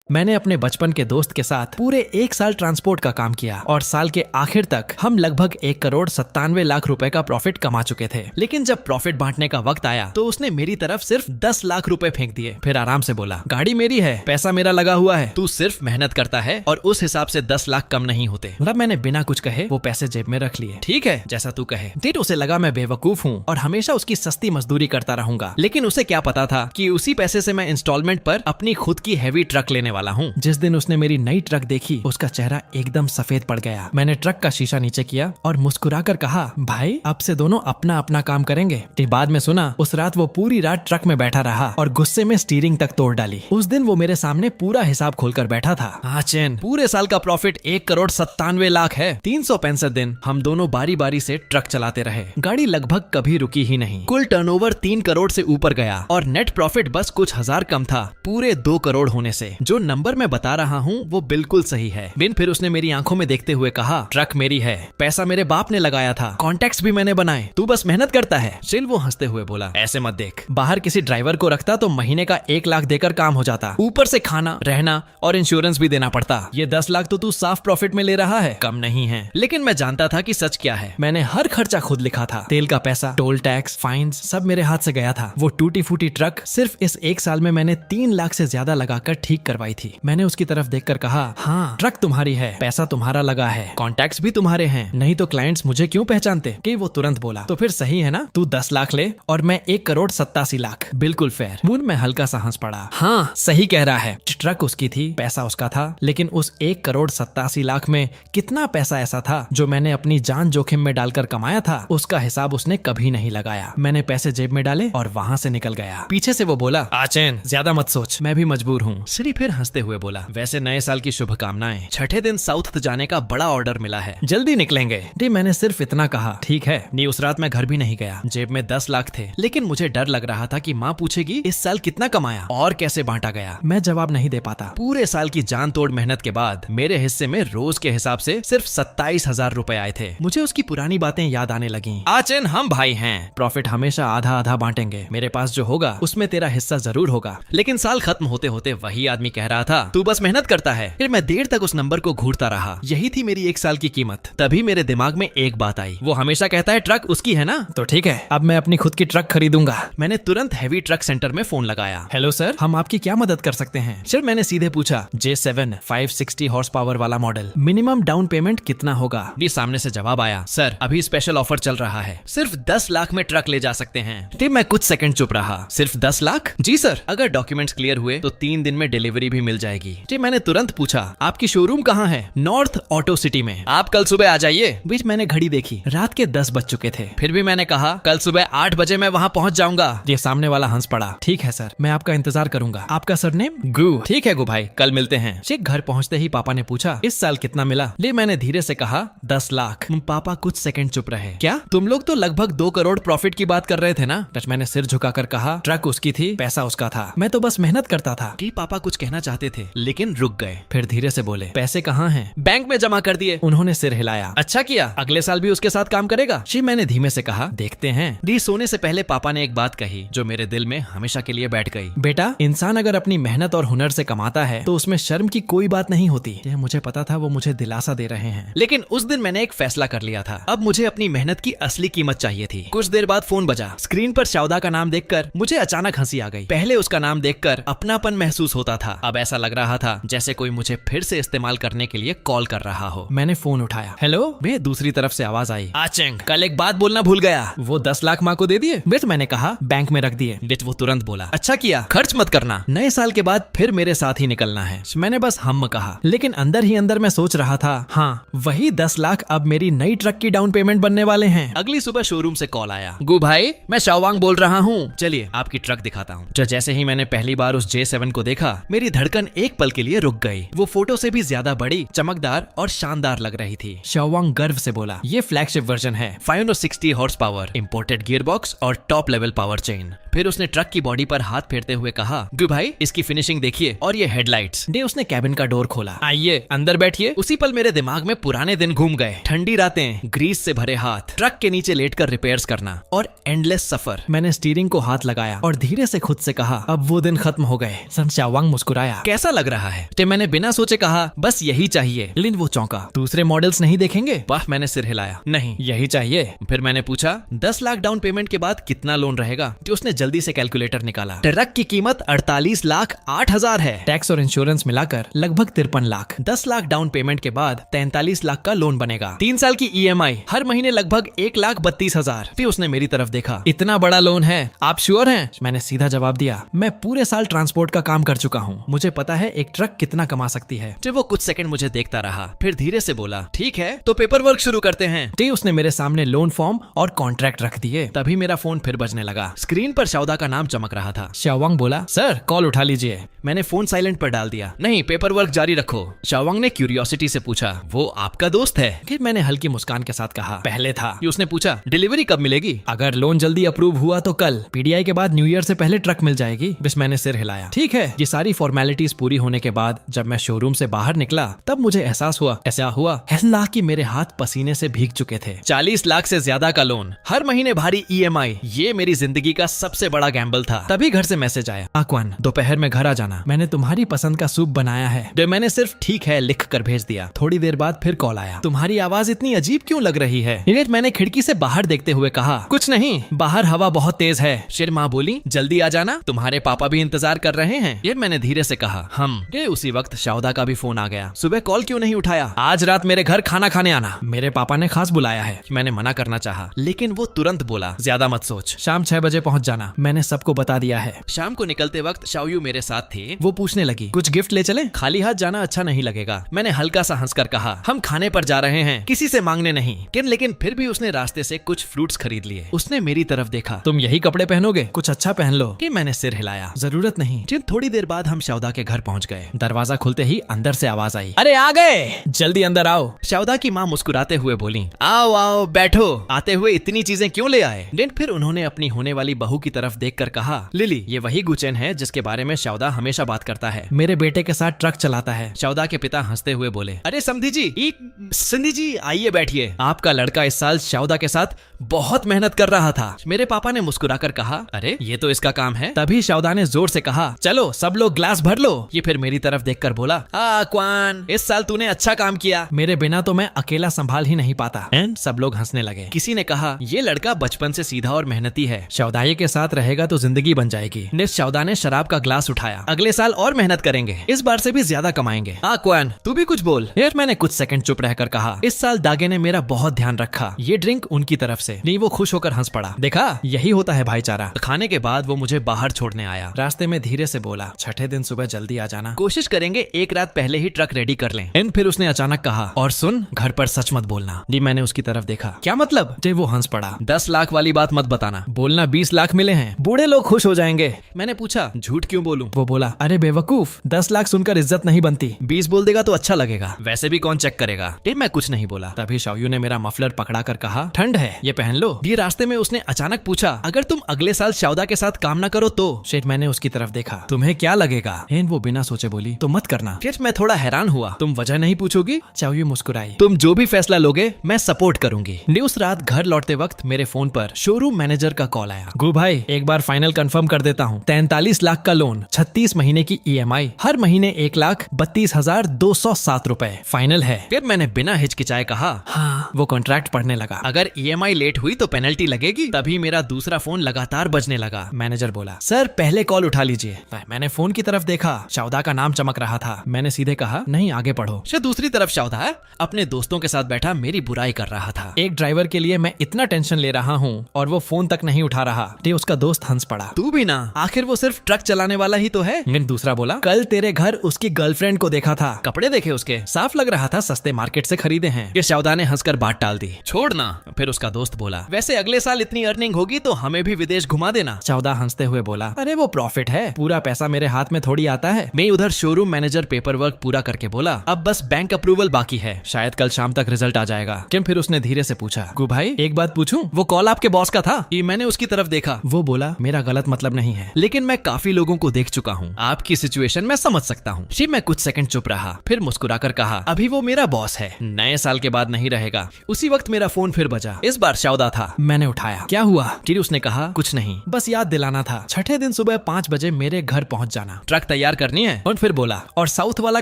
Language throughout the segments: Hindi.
मैंने अपने बचपन के दोस्त के साथ पूरे 1 साल ट्रांसपोर्ट का काम किया और साल के आखिर तक हम लगभग 1,97,00,000 रुपए का प्रॉफिट कमा चुके थे। लेकिन जब प्रॉफिट बांटने का वक्त आया तो उसने मेरी तरफ सिर्फ 10 लाख रुपए फेंक दिए। फिर आराम से बोला, गाड़ी मेरी है, पैसा मेरा लगा हुआ है, तू सिर्फ मेहनत करता है और उस हिसाब से 10 लाख कम नहीं होते। मतलब मैंने बिना कुछ कहे वो पैसे जेब में रख लिए। ठीक है, जैसा तू कहे। डेट उसे लगा मैं बेवकूफ हूँ और हमेशा उसकी सस्ती मजदूरी करता रहूंगा। लेकिन उसे क्या पता था कि उसी पैसे से मैं इंस्टॉलमेंट पर अपनी खुद की हैवी ट्रक लेने वाला हूँ। जिस दिन उसने मेरी नई ट्रक देखी उसका चेहरा एकदम सफेद पड़ गया। मैंने ट्रक का शीशा नीचे किया और मुस्कुराकर कहा, भाई अब से दोनों अपना अपना काम करेंगे। बाद में सुना उस रात वो पूरी रात ट्रक में बैठा रहा और गुस्से में स्टीयरिंग तक तोड़ डाली। उस दिन वो मेरे सामने पूरा हिसाब खोलकर बैठा था। हाँ चैन, पूरे साल का प्रॉफिट 1,97,00,000 है। 365 दिन हम दोनों बारी बारी से ट्रक चलाते रहे। गाड़ी लगभग कभी रुकी ही नहीं। कुल टर्नओवर 3 करोड़ से ऊपर गया और नेट प्रॉफिट बस कुछ हजार कम था पूरे 2 करोड़ होने से। जो नंबर मैं बता रहा हूँ वो बिल्कुल सही है। फिर उसने मेरी आंखों में देखते हुए कहा, ट्रक मेरी है, पैसा मेरे बाप ने लगाया था, कॉन्टैक्ट्स भी मैंने बनाए, तू बस मेहनत करता है। चिल वो हंसते हुए बोला, ऐसे मत देख, बाहर किसी ड्राइवर को रखता तो महीने का 1 लाख देकर काम हो जाता, ऊपर से खाना, रहना और इंश्योरेंस भी देना पड़ता। ये 10 लाख तो तू साफ प्रॉफिट में ले रहा है, कम नहीं है। लेकिन मैं जानता था कि सच क्या है। मैंने हर खर्चा खुद लिखा था। तेल का पैसा, टोल टैक्स, फाइन्स सब मेरे हाथ से गया था। वो टूटी फूटी ट्रक सिर्फ इस 1 साल में मैंने 3 लाख से ज्यादा लगाकर ठीक करवाई थी। मैंने उसकी तरफ देखकर कहा, हाँ ट्रक तुम्हारी है, पैसा तुम्हारा लगा है, कॉन्टैक्ट्स भी तुम्हारे हैं, नहीं तो क्लाइंट्स मुझे क्यों पहचानते। कि वो तुरंत बोला, तो फिर सही है ना, तू 10 लाख ले और मैं 1,87,00,000, बिल्कुल फेयर। मुन में हल्का सा हंस पड़ा। हाँ सही कह रहा है, ट्रक उसकी थी, पैसा उसका था, लेकिन उस 1,87,00,000 में कितना पैसा ऐसा था जो मैंने अपनी जान जोखिम में डालकर कमाया था, उसका हिसाब उसने कभी नहीं लगाया। मैंने पैसे जेब में डाले और वहाँ से निकल गया। पीछे से वो बोला, आचैन ज्यादा मत सोच, मैं भी मजबूर हूँ। श्री फिर हंसते हुए बोला, वैसे नए साल की शुभकामनाएं। छठे दिन साउथ जाने का बड़ा ऑर्डर मिला है, जल्दी निकलेंगे। मैंने सिर्फ इतना कहा, ठीक है। नी उस रात मैं घर भी नहीं गया। जेब में 10 लाख थे, लेकिन मुझे डर लग रहा था कि माँ पूछेगी इस साल कितना कमाया और कैसे बांटा गया। मैं जवाब नहीं दे पाता। पूरे साल की जान तोड़ मेहनत के बाद मेरे हिस्से में रोज के हिसाब से सिर्फ 27,000 रुपए आए थे। मुझे उसकी पुरानी बातें याद आने लगी। आचन हम भाई हैं, प्रॉफिट हमेशा आधा आधा बांटेंगे, मेरे पास जो होगा उसमें तेरा हिस्सा जरूर होगा। लेकिन साल खत्म होते होते वही आदमी कह रहा था, तू बस मेहनत करता है। फिर मैं देर तक उस नंबर को घूरता रहा। यही थी मेरी 1 साल की कीमत। तभी मेरे दिमाग में एक बात आई, वो हमेशा कहता है ट्रक उसकी है ना, तो ठीक है, अब मैं अपनी खुद की ट्रक खरीदूंगा। मैंने तुरंत हैवी ट्रक सेंटर में फोन लगाया। हेलो सर, हम आपकी क्या मदद कर सकते हैं? सर मैंने सीधे पूछा, J7 560 हॉर्स पावर वाला मॉडल, मिनिमम डाउन पेमेंट कितना होगा? जी सामने से जवाब आया, सर अभी स्पेशल ऑफर चल रहा है, सिर्फ 10 लाख में ट्रक ले जा सकते हैं। मैं कुछ सेकंड चुप रहा। सिर्फ 10 लाख? जी सर, अगर डॉक्यूमेंट्स क्लियर हुए तो 3 दिन में डिलीवरी भी मिल जाएगी। मैंने तुरंत पूछा, आपकी शोरूम कहाँ है? नॉर्थ ऑटो सिटी में। आप कल सुबह आ जाइए। बीच मैंने घड़ी देखी, रात के 10 बज चुके थे। फिर भी मैंने कहा, कल सुबह 8 बजे मैं वहाँ पहुँच जाऊंगा। ये सामने वाला हंस पड़ा। ठीक है सर, मैं आपका इंतजार करूंगा। आपका सरनेम? गु। ठीक है गु भाई, कल मिलते हैं। घर पहुँचते ही पापा ने पूछा, इस साल कितना मिला? मैंने धीरे से कहा, 10 लाख। पापा कुछ सेकंड चुप रहे। क्या तुम लोग तो लगभग 2 करोड़ प्रॉफिट की बात कर रहे थे ना? मैंने सिर झुकाकर कहा, ट्रक उसकी थी, पैसा उसका था, मैं तो बस मेहनत करता था। पापा कुछ कहना चाहते थे लेकिन रुक गए। फिर धीरे से बोले, पैसे कहाँ हैं? बैंक में जमा कर दिए। उन्होंने सिर हिलाया। अच्छा किया, अगले साल भी उसके साथ काम करेगा? मैंने धीमे से कहा, देखते हैं। सोने से पहले पापा ने एक बात कही जो मेरे दिल में हमेशा के लिए बैठ गई। बेटा, इंसान अगर अपनी मेहनत और हुनर से कमाता है तो उसमें शर्म की कोई बात नहीं होती। मुझे पता था वो मुझे दिलासा दे रहे हैं, लेकिन उस दिन मैंने एक फैसला कर लिया था। अब मुझे अपनी मेहनत की असली कीमत चाहिए थी। कुछ देर बाद फोन बजा। स्क्रीन पर शाउदा का नाम देखकर मुझे अचानक हंसी आ गई। पहले उसका नाम देखकर अपनापन महसूस होता था, अब ऐसा लग रहा था जैसे कोई मुझे फिर से इस्तेमाल करने के लिए कॉल कर रहा हो। मैंने फोन उठाया। हेलो। मैं दूसरी तरफ से आवाज आई, आचंग कल एक बात बोलना भूल गया। वो 10 लाख माँ को दे दिए? मैंने कहा, बैंक में रख दिए। वो तुरंत बोला, अच्छा किया, खर्च मत करना, नए साल के बाद फिर मेरे साथ ही निकलना है। मैंने बस हम कहा, लेकिन अंदर ही अंदर मैं सोच रहा था, हाँ वही 10 लाख अब मेरी नई ट्रक की डाउन पेमेंट बनने वाले हैं। अगली सुबह शोरूम से कॉल आया, गु भाई मैं शाओवांग बोल रहा हूँ, चलिए आपकी ट्रक दिखाता हूँ। जैसे ही मैंने पहली बार उस J7 को देखा, मेरी धड़कन एक पल के लिए रुक गई। वो फोटो से भी ज्यादा बड़ी, चमकदार और शानदार लग रही थी। शाओवांग गर्व से बोला, ये फ्लैगशिप वर्जन है, 560 horse power, imported gear box और टॉप लेवल पावर चेन। फिर उसने ट्रक की बॉडी पर हाथ फेरते हुए कहा, गु भाई इसकी फिनिशिंग देखिए और ये हेडलाइट्स। उसने कैबिन का डोर खोला, आइए अंदर बैठिए। उसी पल मेरे दिमाग में पुराने दिन घूम गए, ठंडी रातें, ग्रीस से भरे हाथ, ट्रक के नीचे लेटकर रिपेयर्स करना और एंडलेस सफर। मैंने स्टीयरिंग को हाथ लगाया और धीरे से खुद से कहा, अब वो दिन खत्म हो गए। शाओवांग मुस्कुराया, कैसा लग रहा है? तो मैंने बिना सोचे कहा बस यही चाहिए। लेकिन वो चौंका, दूसरे मॉडल्स नहीं देखेंगे? वाह, मैंने सिर हिलाया, नहीं यही चाहिए। फिर मैंने पूछा 10 लाख डाउन पेमेंट के बाद कितना लोन रहेगा? तो उसने जल्दी से कैलकुलेटर निकाला। ट्रक की कीमत 48 लाख 8 हजार है, टैक्स और इंश्योरेंस मिलाकर लगभग 53 लाख। 10 लाख डाउन पेमेंट के बाद 43 लाख का लोन बनेगा। 3 साल की EMI, हर महीने लगभग 1,32,000। फिर उसने मेरी तरफ देखा, इतना बड़ा लोन है, आप श्योर हैं? मैंने सीधा जवाब दिया, मैं पूरे साल ट्रांसपोर्ट का काम कर चुका हूँ, मुझे पता है एक ट्रक कितना कमा सकती है। तो वो कुछ सेकंड मुझे देखता रहा, फिर धीरे से बोला, ठीक है तो पेपर वर्क शुरू करते हैं। तो उसने मेरे सामने लोन फॉर्म और कॉन्ट्रैक्ट रख दिए। तभी मेरा फोन फिर बजने लगा। स्क्रीन पर शाओदा का नाम चमक रहा था। शाओवांग बोला, सर कॉल उठा लीजिए। मैंने फोन साइलेंट पर डाल दिया। नहीं, पेपर वर्क जारी रखो। शाओवांग ने क्यूरियोसिटी से पूछा, वो आपका दोस्त है? फिर मैंने हल्की मुस्कान के साथ कहा, पहले था। उसने पूछा, डिलीवरी कब मिलेगी? अगर लोन जल्दी अप्रूव हुआ तो कल, PDI के बाद न्यू ईयर से पहले ट्रक मिल जाएगी। बस मैंने सिर हिलाया। ठीक है। ये सारी फॉर्मेलिटीज पूरी होने के बाद जब मैं शोरूम से बाहर निकला तब मुझे एहसास हुआ, ऐसा हुआ अल्लाह कि मेरे हाथ पसीने से भीग चुके थे। 40 लाख से ज्यादा का लोन, हर महीने भारी EMI, ये मेरी जिंदगी का सबसे बड़ा गैम्बल था। तभी घर से मैसेज आया, आक्वान दोपहर में घर आ जाना, मैंने तुम्हारी पसंद का सूप बनाया है। जो मैंने सिर्फ ठीक है लिख कर भेज दिया। थोड़ी देर बाद फिर कॉल आया, तुम्हारी आवाज इतनी अजीब क्यों लग रही है? मैंने खिड़की से बाहर देखते हुए कहा, कुछ नहीं, बाहर हवा बहुत तेज है। फिर माँ बोली, जल्दी आ जाना, तुम्हारे पापा भी इंतजार कर रहे हैं। ये मैंने धीरे से कहा, हम। उसी वक्त शाओदा का भी फोन आ गया। सुबह कॉल क्यों नहीं उठाया? आज रात मेरे घर खाना खाने आना, मेरे पापा ने खास बुलाया है। मैंने मना करना चाहा, लेकिन वो तुरंत बोला, ज्यादा मत सोच, शाम 6 बजे पहुंच जाना। मैंने सबको बता दिया है। शाम को निकलते वक्त शाओयू मेरे साथ थे। वो पूछने लगी, कुछ गिफ्ट ले चले? खाली हाथ जाना अच्छा नहीं लगेगा। मैंने हल्का सा हंसकर कहा, हम खाने पर जा रहे हैं, किसी से मांगने नहीं। लेकिन फिर भी उसने रास्ते से कुछ फ्रूट्स खरीद लिए। उसने मेरी तरफ देखा, तुम यही कपड़े पहनोगे? कुछ अच्छा पहन लो। कि मैंने सिर हिलाया, जरूरत नहीं। थोड़ी देर बाद हम शाओदा के घर पहुंच गए। दरवाजा खुलते ही अंदर से आवाज आई, अरे आ गए, जल्दी अंदर आओ। शाओदा की माँ मुस्कुराते हुए बोली, आओ आओ बैठो, आते हुए इतनी चीजें क्यों ले आए? फिर उन्होंने अपनी होने वाली बहू की तरफ देखकर कहा, लिली ये वही गुचेन है जिसके बारे में शाओदा हमेशा बात करता है, मेरे बेटे के साथ ट्रक चलाता है। शाओदा के पिता हंसते हुए बोले, अरे सिंधी जी आइए बैठिए, आपका लड़का इस साल शाओदा के साथ बहुत मेहनत कर रहा था। मेरे पापा ने मुस्कुराकर कहा, अरे ये तो इसका काम है। तभी शाओदा ने जोर से कहा, चलो सब लोग ग्लास भर लो। ये फिर मेरी तरफ देखकर बोला, क्वान इस साल तूने अच्छा काम किया, मेरे बिना तो मैं अकेला संभाल ही नहीं पाता। एंड सब लोग हंसने लगे। किसी ने कहा, ये लड़का बचपन से सीधा और मेहनती है, शाओदाई के साथ रहेगा तो जिंदगी बन जाएगी। शाओदा ने शराब का ग्लास उठाया, अगले साल और मेहनत करेंगे, इस बार से भी ज्यादा कमाएंगे। क्वान तू भी कुछ बोल। यार मैंने कुछ सेकंड चुप रहकर कहा, इस साल दागे ने मेरा बहुत ध्यान रखा, ये ड्रिंक उनकी तरफ से नहीं। वो खुश होकर हंस पड़ा, देखा यही होता है भाईचारा। खाने के बाद वो मुझे बाहर छोड़ने आया। रास्ते में धीरे से बोला, छठे दिन सुबह जल्दी आ जाना, कोशिश करेंगे एक रात पहले ही ट्रक रेडी कर लें। फिर उसने अचानक कहा, और सुन घर पर सच मत बोलना। जी मैंने उसकी तरफ देखा, क्या मतलब? वो हंस पड़ा, 10 लाख वाली बात मत बताना, बोलना 20 लाख मिले हैं, बूढ़े लोग खुश हो जाएंगे। मैंने पूछा, झूठ क्यों बोलूं? वो बोला, अरे बेवकूफ, 10 लाख सुनकर इज्जत नहीं बनती, 20 बोल देगा तो अच्छा लगेगा, वैसे भी कौन चेक करेगा। मैं कुछ नहीं बोला। तभी शाओयू ने मेरा मफलर पकड़ा कर कहा, ठंड है ये पहन लो। ये रास्ते में उसने अचानक पूछा, अगर तुम अगले साल शाओदा के साथ काम न करो तो? मैंने उसकी तरफ देखा, तुम्हें क्या लगेगा? वो बिना सोचे बोली, तो मत करना। मैं थोड़ा हैरान हुआ, तुम वजह नहीं पूछोगी? शाओयू मुस्कुराई, तुम जो भी फैसला लोगे मैं सपोर्ट करूंगी। उस रात घर लौटते वक्त मेरे फोन पर शोरूम मैनेजर का कॉल आया, गु भाई एक बार फाइनल कंफर्म कर देता हूँ, 43 लाख का लोन, 36 महीने की EMI, हर महीने 1,32,207 रुपए फाइनल है। फिर मैंने बिना हिचकिचाए कहा, हाँ। वो कॉन्ट्रैक्ट पढ़ने लगा, अगर EMI लेट हुई तो पेनल्टी लगेगी। तभी मेरा दूसरा फोन लगातार बजने लगा। मैनेजर बोला, सर पहले कॉल उठा लीजिए। मैंने फोन की तरफ देखा, शाओदा का नाम चमक रहा था। मैंने सीधे कहा, नहीं आगे पढ़ो। दूसरी तरफ शाओदा अपने दोस्तों के साथ बैठा मेरी बुराई कर रहा था। एक ड्राइवर के लिए मैं इतना टेंशन ले रहा हूँ और वो फोन तक नहीं उठा रहा। उसका दोस्त हंस पड़ा, तू भी ना, आखिर वो सिर्फ ट्रक चलाने वाला ही तो है। दूसरा बोला, कल तेरे घर उसकी गर्लफ्रेंड को देखा था, कपड़े देखे उसके, साफ लग रहा था सस्ते मार्केट से खरीदे हैं। ये शाओदा ने हंसकर बात टाल दी, छोड़ना। फिर उसका दोस्त बोला, वैसे अगले साल इतनी अर्निंग होगी तो हमें भी विदेश घुमा देना। शाओदा हंसते हुए बोला, अरे वो प्रॉफिट है, पूरा पैसा मेरे हाथ में थोड़ी आता है। मैं उधर शोरूम मैनेजर पेपर वर्क पूरा करके बोला, अब बस बैंक अप्रूवल बाकी है, शायद कल शाम तक रिजल्ट आ जाएगा। फिर उसने धीरे से पूछा, गु भाई एक बात पूछूं, वो कॉल आपके बॉस का था? मैंने उसकी तरफ देखा। वो बोला, मेरा गलत मतलब नहीं है, लेकिन मैं काफी लोगों को देख चुका हूँ, आपकी सिचुएशन मैं समझ सकता हूँ। मैं कुछ सेकंड चुप रहा, फिर मुस्कुराकर कहा, अभी वो मेरा बॉस है, नए साल के बाद नहीं रहेगा। उसी वक्त मेरा फोन फिर बजा, इस बार शाओदा था। मैंने उठाया, क्या हुआ? उसने कहा, कुछ नहीं, बस याद दिलाना था, छठे दिन सुबह 5 बजे मेरे घर पहुंच जाना, ट्रक तैयार तैयार करनी है। और फिर बोला, और साउथ वाला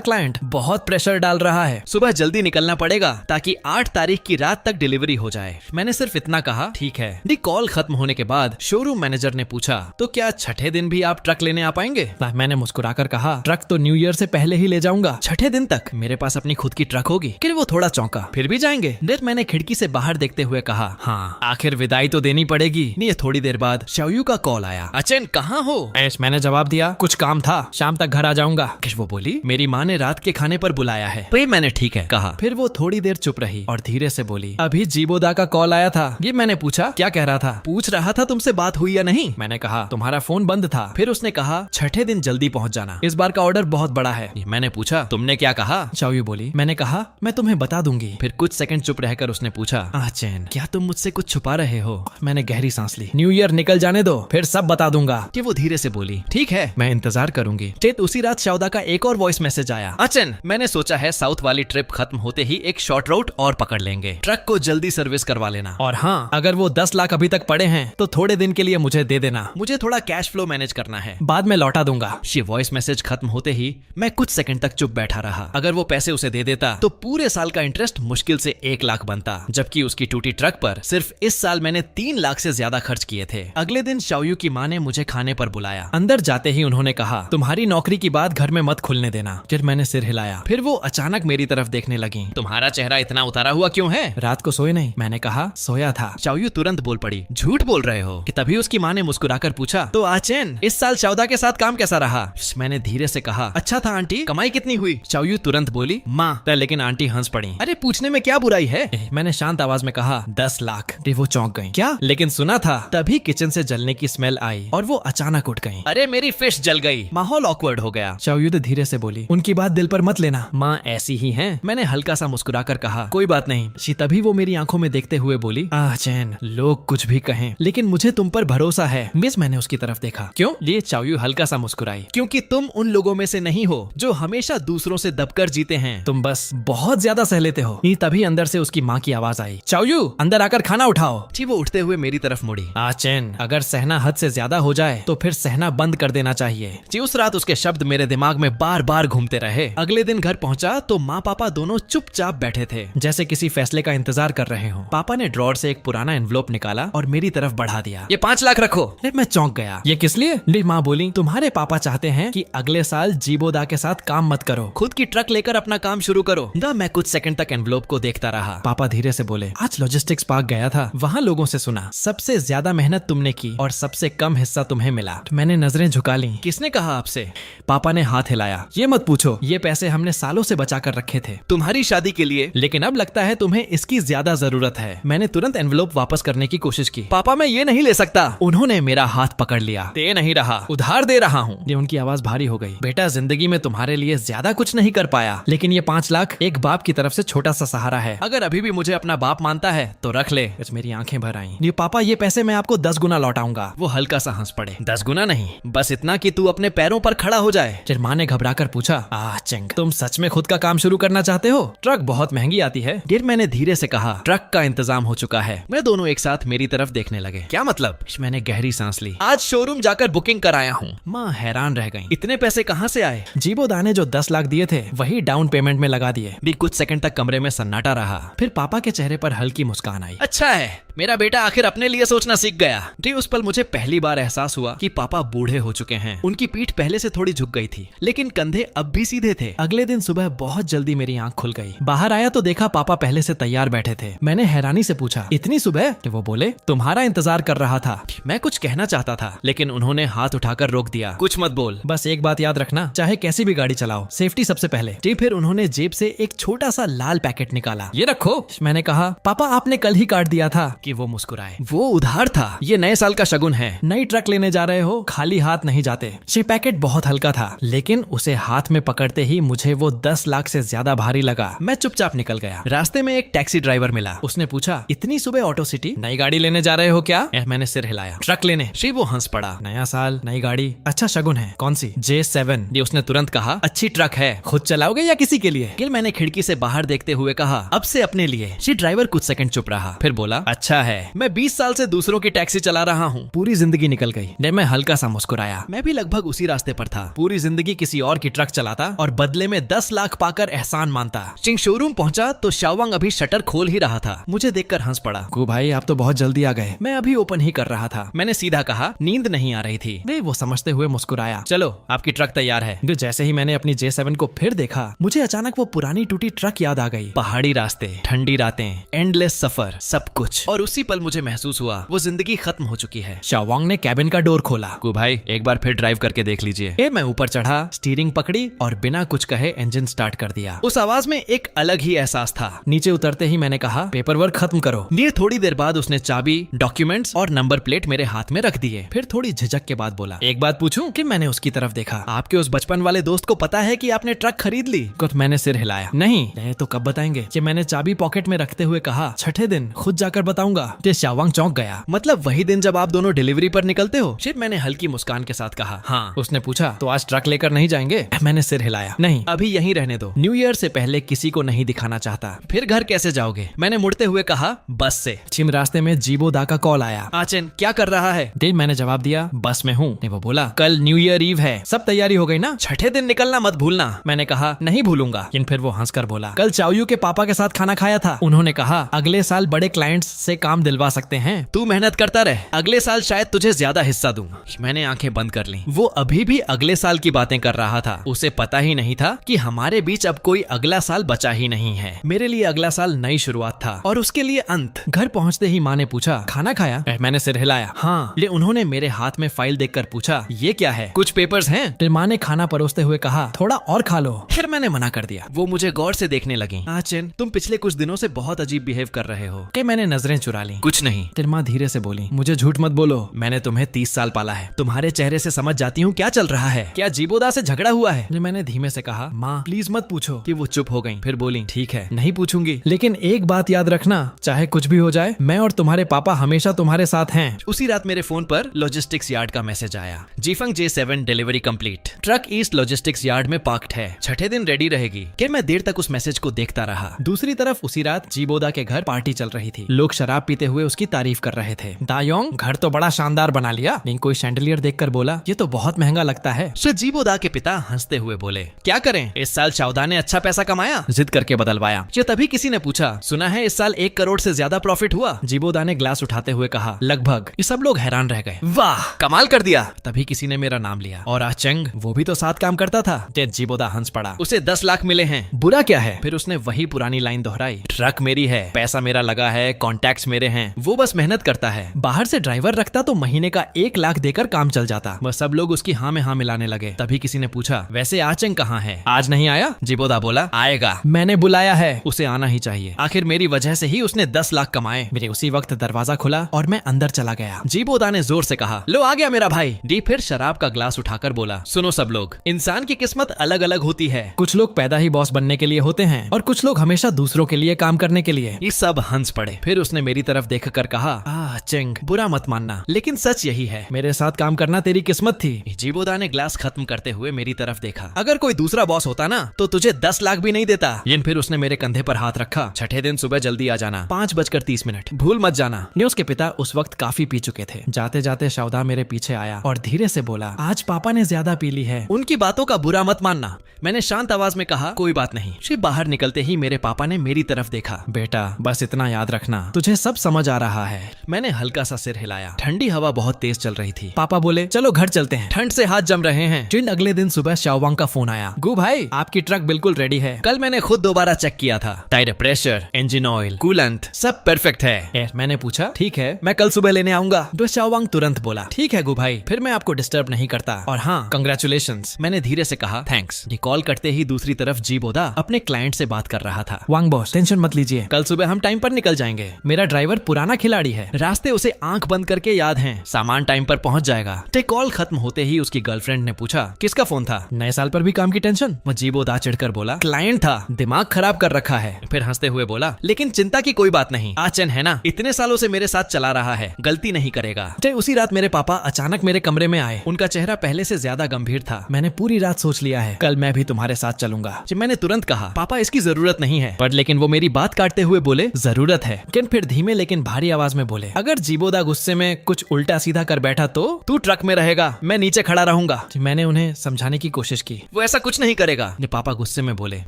क्लाइंट बहुत प्रेशर डाल रहा है, सुबह जल्दी निकलना पड़ेगा ताकि 8 तारीख की रात तक डिलीवरी हो जाए। मैंने सिर्फ इतना कहा, ठीक है। दी कॉल खत्म होने के बाद शोरूम मैनेजर ने पूछा, तो क्या छठे दिन भी आप ट्रक लेने आ पाएंगे? मैंने मुस्कुराकर कहा, ट्रक तो न्यू ईयर से पहले ही ले जाऊंगा, छठे दिन तक मेरे पास अपनी खुद की ट्रक होगी। फिर वो थोड़ा चौंका, फिर भी जाएंगे? फिर मैंने खिड़की से बाहर देखते हुए कहा, हाँ आखिर विदाई तो देनी पड़ेगी। ये थोड़ी देर बाद शाओयू का कॉल आया। अचेन कहाँ हो? मैंने जवाब दिया, कुछ काम था, शाम तक घर आ जाऊंगा। वो बोली, मेरी माँ ने रात के खाने पर बुलाया है। तो मैंने ठीक है कहा। फिर वो थोड़ी देर चुप रही और धीरे से बोली, अभी जीबोदा का कॉल आया था। ये मैंने पूछा, क्या कह रहा था? पूछ रहा था तुमसे बात हुई या नहीं। मैंने कहा, तुम्हारा फोन बंद था। फिर उसने कहा, छठे दिन जल्दी पहुंच जाना, इस बार का ऑर्डर बहुत बड़ा है। मैंने पूछा, तुमने क्या कहा? शाओयू बोली, मैंने कहा मैं तुम्हें बता दूंगी। फिर कुछ सेकंड चुप रहकर उसने पूछा, चैन क्या तुम मुझसे कुछ छुपा रहे हो? मैंने गहरी सांस ली। न्यू ईयर निकल जाने दो, फिर सब बता दूंगा। कि वो धीरे से बोली, ठीक है मैं इंतजार करूंगी। उसी रात शाओदा का एक और वॉइस मैसेज आया, अचन मैंने सोचा है साउथ वाली ट्रिप खत्म होते ही एक शॉर्ट रूट और पकड़ लेंगे, ट्रक को जल्दी सर्विस करवा लेना। और हाँ, अगर वो 10 लाख अभी तक पड़े हैं तो थोड़े दिन के लिए मुझे दे देना, मुझे थोड़ा कैश फ्लो मैनेज करना है, बाद में लौटा दूंगा। ये वॉइस मैसेज खत्म होते ही मैं कुछ सेकंड तक चुप बैठा रहा। अगर वो पैसे उसे दे देता तो पूरे साल का इंटरेस्ट मुश्किल से 1 लाख बनता, जबकि उसकी टूटी ट्रक पर सिर्फ इस साल मैंने 3 लाख से ज्यादा खर्च किए थे। अगले दिन शाओयू की माँ ने मुझे खाने पर बुलाया। अंदर जाते ही उन्होंने कहा, तुम्हारी नौकरी की बात घर में मत खुलने देना। फिर मैंने सिर हिलाया। फिर वो अचानक मेरी तरफ देखने लगी। तुम्हारा चेहरा इतना उतारा हुआ क्यों है? रात को सोए नहीं? मैंने कहा, सोया था। शाओयू तुरंत बोल पड़ी, झूठ बोल रहे हो। कि तभी उसकी माँ ने मुस्कुराकर पूछा, तो आचेन इस साल शाओदा के साथ काम कैसा रहा? मैंने धीरे से कहा, अच्छा था आंटी, कमाई कितनी हुई? शाओयू तुरंत बोली, माँ। लेकिन आंटी हंस पड़ी, अरे पूछने में क्या बुराई है? मैंने शांत आवाज में कहा, 10 लाख। वो चौंक गई, क्या? लेकिन सुना था। तभी किचन से जलने की स्मेल आई और वो अचानक उठ गई। अरे मेरी फिश जल गई। माहौल ऑकवर्ड हो गया। शाओयू धीरे से बोली, उनकी बात दिल पर मत लेना, माँ ऐसी ही हैं। मैंने हल्का सा मुस्कुराकर कहा, कोई बात नहीं। तभी वो मेरी आंखों में देखते हुए बोली, चैन लोग कुछ भी कहें लेकिन मुझे तुम पर भरोसा है। मिस मैंने उसकी तरफ देखा। क्यों? ये शाओयू हल्का सा मुस्कुराई, क्योंकि तुम उन लोगों में से नहीं हो जो हमेशा दूसरों से दबकर जीते हैं, तुम बस बहुत ज्यादा सह लेते हो। तभी अंदर से उसकी माँ की आवाज आई, शाओयू अंदर आकर खाना उठाओ। वो उठते हुए मेरी तरफ मुड़ी। चैन अगर सहना हद से ज्यादा हो जाए तो फिर सहना बंद कर देना चाहिए। उस रात उसके शब्द मेरे दिमाग में बार बार घूमते रहे। अगले दिन घर पहुंचा तो माँ पापा दोनों चुपचाप बैठे थे, जैसे किसी फैसले का इंतजार कर रहे हो। पापा ने ड्रॉर से एक पुराना एनवलप निकाला और मेरी तरफ बढ़ा दिया। ये 5 लाख रखो। मैं चौंक गया, ये किस लिए? माँ बोली, तुम्हारे पापा चाहते हैं कि अगले साल जीबोदा के साथ काम मत करो, खुद की ट्रक लेकर अपना काम शुरू करो। मैं कुछ सेकंड तक एनवलप को देखता रहा। पापा धीरे से बोले, आज लॉजिस्टिक्स पार्क गया था, वहाँ लोगों से सुना सबसे ज्यादा मेहनत तुमने की और सबसे कम हिस्सा तुम्हें मिला। मैंने नजरें झुका ली। किसने कहा आपसे? पापा ने हाथ हिलाया। ये मत पूछो, ये पैसे हमने सालों से बचा कर रखे थे तुम्हारी शादी के लिए, लेकिन अब लगता है तुम्हें इसकी ज्यादा जरूरत है। मैंने तुरंत एनवलप वापस करने की कोशिश की। पापा मैं ये नहीं ले सकता। उन्होंने मेरा हाथ पकड़ लिया। दे नहीं रहा, उधार दे रहा हूँ। ये उनकी आवाज भारी हो गई। बेटा जिंदगी में तुम्हारे लिए ज्यादा कुछ नहीं कर पाया, लेकिन ये 5 लाख एक बाप की तरफ से छोटा सा सहारा है। अगर अभी भी मुझे अपना बाप मानता है तो रख ले। मेरी आंखें भर आईं। ये पापा ये पैसे मैं आपको 10 गुना लौटाऊंगा। वो हल्का सा हंस पड़े। 10 गुना नहीं, बस इतना कि तू अपने पैरों पर खड़ा हो जाए। फिर माँ ने घबरा कर पूछा, चंग तुम सच में खुद का काम शुरू करना चाहते हो? ट्रक बहुत महंगी आती है। फिर मैंने धीरे से कहा, ट्रक का इंतजाम हो चुका है। मैं दोनों एक साथ मेरी तरफ देखने लगे। क्या मतलब? मैंने गहरी सांस ली। आज शोरूम जाकर बुकिंग कराया हूँ। माँ हैरान रह गई, इतने पैसे कहाँ से आए? जीबोदा ने जो 10 लाख दिए थे वही डाउन पेमेंट में लगा दिए। भी कुछ सेकंड तक कमरे में सन्नाटा रहा। फिर पापा के चेहरे पर हल्की मुस्कान आई। अच्छा है, मेरा बेटा आखिर अपने लिए सोचना सीख गया। उस पल मुझे पहली बार एहसास हुआ कि पापा बूढ़े हो चुके हैं। उनकी पीठ पहले से थोड़ी झुक गई थी, लेकिन कंधे अब भी सीधे थे। अगले दिन सुबह बहुत जल्दी मेरी आंख खुल गई। बाहर आया तो देखा पापा पहले से तैयार बैठे थे। मैंने हैरानी से पूछा, इतनी सुबह? वो बोले, तुम्हारा इंतजार कर रहा था। मैं कुछ कहना चाहता था, लेकिन उन्होंने हाथ उठाकर रोक दिया। कुछ मत बोल, बस एक बात याद रखना, चाहे कैसी भी गाड़ी चलाओ, सेफ्टी सबसे पहले। फिर उन्होंने जेब से एक छोटा सा लाल पैकेट निकाला। ये रखो। मैंने कहा, पापा आपने कल ही काट दिया था। कि वो मुस्कुराए। वो उधार था, ये नए साल का शगुन है। नई ट्रक लेने जा रहे हो, खाली हाथ नहीं जाते। ये पैकेट बहुत हल्का था, लेकिन उसे हाथ में पकड़ते ही मुझे वो 10 लाख से ज्यादा भारी लगा। मैं चुपचाप निकल गया। रास्ते में एक टैक्सी ड्राइवर मिला। उसने पूछा, इतनी सुबह ऑटो सिटी, नई गाड़ी लेने जा रहे हो क्या? मैंने सिर हिलाया। ट्रक लेने। वो हंस पड़ा। नया साल, नई गाड़ी, अच्छा शगुन है। कौन सी? J7। ये उसने तुरंत कहा, अच्छी ट्रक है, खुद चलाओगे या किसी के लिए? मैंने खिड़की से बाहर देखते हुए कहा, अब से अपने लिए। ड्राइवर कुछ सेकंड चुप रहा, फिर बोला, अच्छा है, मैं 20 साल से दूसरों की टैक्सी चला रहा हूँ, पूरी जिंदगी निकल गई। मैं हल्का सा मुस्कुराया। मैं भी लगभग उसी रास्ते पर था। था। पूरी जिंदगी किसी और की ट्रक चलाता और बदले में 10 लाख पाकर एहसान मानता। चिंग शोरूम पहुंचा तो शाओवांग अभी शटर खोल ही रहा था। मुझे देखकर हंस पड़ा। गु भाई आप तो बहुत जल्दी आ गए, मैं अभी ओपन ही कर रहा था। मैंने सीधा कहा नींद नहीं आ रही थी। वे वो समझते हुए मुस्कुराया। चलो आपकी ट्रक तैयार है। जैसे ही मैंने अपनी J7 को फिर देखा, मुझे अचानक वो पुरानी टूटी ट्रक याद आ गई। पहाड़ी रास्ते, ठंडी रातें, एंडलेस सफर, सब कुछ। और उसी पल मुझे महसूस हुआ वो जिंदगी खत्म हो चुकी है। शाओवांग ने कैबिन का डोर खोला। गु भाई एक बार फिर ड्राइव करके देख लीजिए। मैं ऊपर चढ़ा, स्टीयरिंग पकड़ी और बिना कुछ कहे इंजन स्टार्ट कर दिया। उस आवाज में एक अलग ही एहसास था। नीचे उतरते ही मैंने कहा पेपर वर्क खत्म करो। ये थोड़ी देर बाद उसने चाबी, डॉक्यूमेंट्स और नंबर प्लेट मेरे हाथ में रख दिए। फिर थोड़ी झिझक के बाद बोला, एक बात पूछूं? कि मैंने उसकी तरफ देखा। आपके उस बचपन वाले दोस्त को पता है कि आपने ट्रक खरीद ली? कुछ मैंने सिर हिलाया। नहीं तो कब बताएंगे? कि मैंने चाबी पॉकेट में रखते हुए कहा, छठे दिन खुद जाकर बताऊंगा। शाओवांग चौंक गया। मतलब वही दिन जब आप दोनों डिलीवरी पर निकलते हो? फिर मैंने हल्की मुस्कान के साथ कहा हाँ। उसने पूछा तो आज ट्रक लेकर नहीं जाएंगे? मैंने सिर हिलाया। नहीं, अभी यहीं रहने दो। न्यू ईयर से पहले किसी को नहीं दिखाना चाहता। फिर घर कैसे जाओगे? मैंने मुड़ते हुए कहा बस से। छिम रास्ते में जीबो दा का कॉल आया। आचन क्या कर रहा है? मैंने जवाब दिया बस में हूँ। वो बोला कल न्यू ईयर ईव है, सब तैयारी हो गई ना? छठे दिन निकलना मत भूलना। मैंने कहा नहीं भूलूंगा। लेकिन फिर वो हंसकर बोला कल चाओयू के पापा के साथ खाना खाया था, उन्होंने कहा अगले साल बड़े क्लाइंट्स से काम दिलवा सकते हैं, तू मेहनत करता रह, अगले साल शायद तुझे ज्यादा हिस्सा दूं। मैंने आंखें बंद कर ली। वो अभी भी अगले साल की बातें कर रहा था। उसे पता ही नहीं था कि हमारे बीच अब कोई अगला साल बचा ही नहीं है। मेरे लिए अगला साल नई शुरुआत था और उसके लिए अंत। घर पहुंचते ही माँ ने पूछा खाना खाया? मैंने सिर हिलाया हाँ। ले उन्होंने मेरे हाथ में फाइल देखकर पूछा ये क्या है? कुछ पेपर्स हैं? फिर माँ ने खाना परोसते हुए कहा थोड़ा और खा लो। फिर मैंने मना कर दिया। वो मुझे गौर से देखने लगी। आचन तुम पिछले कुछ दिनों से बहुत अजीब बिहेव कर रहे हो। कि मैंने नजरें चुरा ली। कुछ नहीं। फिर माँ धीरे से बोली मुझे झूठ मत बोलो, मैंने तुम्हें 30 साल पाला है, तुम्हारे चेहरे से समझ जाती हूँ क्या चल रहा है। क्या जीबोदा से झगड़ा हुआ है? मैंने धीमे से कहा माँ प्लीज मत पूछो। कि वो चुप हो गई। फिर बोली ठीक है नहीं पूछूंगी, लेकिन एक बात याद रखना, चाहे कुछ भी हो जाए मैं और तुम्हारे पापा हमेशा तुम्हारे साथ हैं। उसी रात मेरे फोन पर लॉजिस्टिक्स यार्ड का मैसेज आया। जीफंग J7 delivery complete, truck east logistics yard में पार्क्ड है, छठे दिन रेडी रहेगी। कि मैं देर तक उस मैसेज को देखता रहा। दूसरी तरफ उसी रात जीबोदा के घर पार्टी चल रही थी। लोग शराब पीते हुए उसकी तारीफ कर रहे थे। दायोंग घर तो बड़ा शानदार बना लिया। लेकिन कोई शैंडलियर देखकर बोला ये तो बहुत महंगा लगता है। जीबोदा के पिता हंसते हुए बोले क्या करें, इस साल चाओदा ने अच्छा पैसा कमाया, जिद करके बदलवाया। ये तभी किसी ने पूछा सुना है इस साल 1 करोड़ से ज्यादा प्रॉफिट हुआ? जीबोदा ने ग्लास उठाते हुए कहा लगभग। ये सब लोग हैरान रह गए। वाह कमाल कर दिया। तभी किसी ने मेरा नाम लिया। और आचंग वो भी तो साथ काम करता था। जीबोदा हंस पड़ा। उसे 10 लाख मिले हैं, बुरा क्या है? फिर उसने वही पुरानी लाइन दोहराई, ट्रक मेरी है, पैसा मेरा लगा है, कॉन्टैक्ट्स मेरे हैं, वो बस मेहनत करता है। बाहर से ड्राइवर रखता तो महीने का 1 लाख देकर काम चल जाता। बस सब लोग उसकी हाँ में हाँ मिलाने लगे। तभी किसी ने पूछा वैसे आचंग कहाँ है? आज नहीं आया? जीबोदा बोला आएगा, मैंने बुलाया है, उसे आना ही चाहिए। आखिर मेरी वजह से ही उसने 10 लाख कमाए। मेरे उसी वक्त दरवाजा खुला और मैं अंदर चला गया। जीबोदा ने जोर से कहा लो आ गया मेरा भाई। डी फिर शराब का ग्लास उठाकर बोला सुनो सब लोग, इंसान की किस्मत अलग अलग होती है। कुछ लोग पैदा ही बॉस बनने के लिए होते हैं और कुछ लोग हमेशा दूसरों के लिए काम करने के लिए। ये सब हंस पड़े। फिर उसने मेरी तरफ देखकर कहा चिंग बुरा मत मानना, लेकिन सच यही है, मेरे साथ काम करना तेरी किस्मत थी। जीबोदा ने ग्लास खत्म करते हुए मेरी तरफ देखा। अगर कोई दूसरा बॉस होता ना तो तुझे 10 लाख भी नहीं देता। फिर उसने मेरे कंधे पर हाथ रखा। छठे दिन सुबह जल्दी आ जाना, 5:30 भूल मत जाना। न्यूज के पिता उस वक्त काफी पी चुके थे। जाते जाते शाओदा मेरे पीछे आया और धीरे से बोला आज पापा ने ज्यादा पी ली है, उनकी बातों का बुरा मत मानना। मैंने शांत आवाज में कहा कोई बात नहीं। सिर्फ बाहर निकलते ही मेरे पापा ने मेरी तरफ देखा। बेटा बस इतना याद रखना, तुझे सब समझ आ रहा है। मैंने हल्का सा सिर हिलाया। ठंडी हवा बहुत तेज चल रही थी। पापा बोले चलो घर चलते हैं, ठंड से हाथ जम रहे हैं। जिन अगले दिन सुबह शाओवांग का फोन आया। गु भाई आपकी ट्रक बिल्कुल रेडी है, कल मैंने खुद दोबारा चेक किया था, tyre pressure, engine oil, coolant सब परफेक्ट है। मैंने पूछा ठीक है मैं कल सुबह लेने आऊंगा। शाओवांग तुरंत बोला ठीक है गु भाई, फिर मैं आपको डिस्टर्ब नहीं करता, और हाँ कंग्रेचुलेशंस। मैंने धीरे से कहा थैंक्स। कॉल करते ही दूसरी तरफ जीबोदा अपने क्लाइंट से बात कर रहा था। वांग बॉस टेंशन मत लीजिए, कल सुबह हम टाइम पर निकल जाएंगे। मेरा ड्राइवर पुराना खिलाड़ी है, रास्ते उसे आंख बंद करके याद हैं, सामान टाइम पर पहुंच जाएगा। कॉल खत्म होते ही उसकी गर्लफ्रेंड ने पूछा किसका फोन था? नए साल पर भी काम की टेंशन? वो जीबोदा चिढ़कर बोला क्लाइंट था, दिमाग खराब कर रखा है। फिर हंसते हुए बोला लेकिन चिंता की कोई बात नहीं, आचन है ना, इतने सालों से मेरे साथ चला रहा है, गलती नहीं करेगा। उसी रात मेरे पापा अचानक मेरे कमरे में आए। उनका चेहरा पहले से ज्यादा गंभीर था। मैंने पूरी रात सोच लिया है कल मैं भी तुम्हारे साथ चलूंगा। मैंने तुरंत कहा पापा इसकी जरूरत नहीं है, पर लेकिन वो मेरी बात काटते हुए बोले जरूरत है। फिर धीमे लेकिन भारी आवाज में बोले अगर जीबोदा गुस्से में कुछ उल्टा सीधा कर बैठा तो तू ट्रक में रहेगा, मैं नीचे खड़ा रहूंगा। मैंने उन्हें समझाने की कोशिश की। वो ऐसा कुछ नहीं करेगा। पापा गुस्से में बोले,